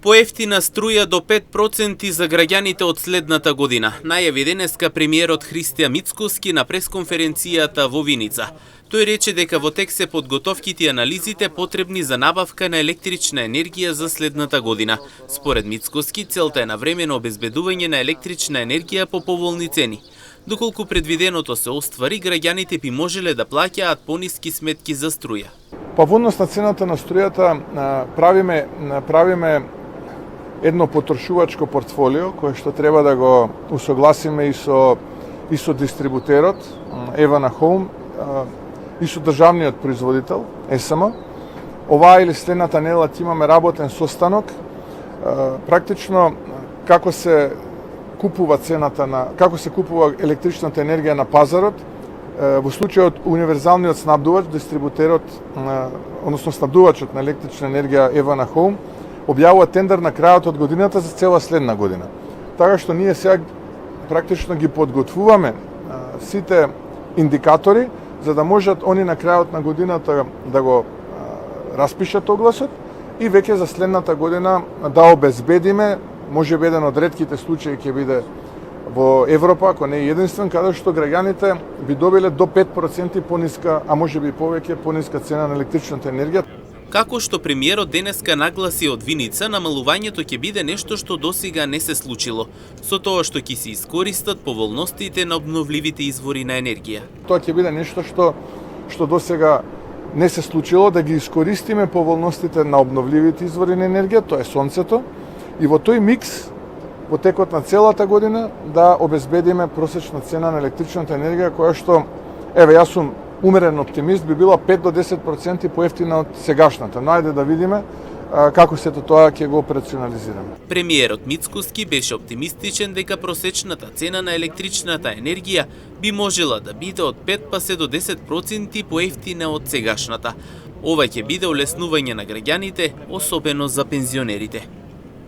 Поевтина струја до 5% за граѓаните од следната година. Најави денеска премиерот Христијан Мицкоски на пресконференцијата во Виница. Тој рече дека во тек се подготовките и анализите потребни за набавка на електрична енергија за следната година. Според Мицкоски, целта е навремено обезбедување на електрична енергија по поволни цени. Доколку предвиденото се оствари, граѓаните би можеле да плаќаат пониски сметки за струја. Па во однос на цената на струјата правиме едно потрошувачко портфолио кое што треба да го усогласиме и со дистрибутерот Евана Хоум и со државниот производител ЕСМ. Оваа или следната недела имаме работен состанок практично како се купува електричната енергија на пазарот. Во случајот универзалниот снабдувач, дистрибутерот, односно снабдувачот на електрична енергија Евана Хоум објавува тендер на крајот од годината за цела следна година. Така што ние сега практично ги подготвуваме сите индикатори за да можат они на крајот на годината да го распишат огласот и веќе за следната година да обезбедиме, можеби еден од ретките случаи ќе биде во Европа, ако не е единствен, каде што граѓаните би добиле до 5% пониска, а можеби повеќе пониска цена на електричната енергија. Како што премиерот денеска нагласи од Виница, намалувањето ќе биде нешто што досега не се случило, со тоа што ќе се искористат поволностите на обновливите извори на енергија. Тоа ќе биде нешто што досега не се случило, да ги искористиме поволностите на обновливите извори на енергија, тоа е сонцето, и во тој микс во текот на целата година да обезбедиме просечна цена на електричната енергија која што, јас сум умерен оптимист, би била 5 до 10% поевтина од сегашната. Но ајде да видиме како сето тоа ќе го операционализираме. Премиерот Мицкоски беше оптимистичен дека просечната цена на електричната енергија би можела да биде од 5 па се до 10% поевтина од сегашната. Ова ќе биде олеснување на граѓаните, особено за пензионерите.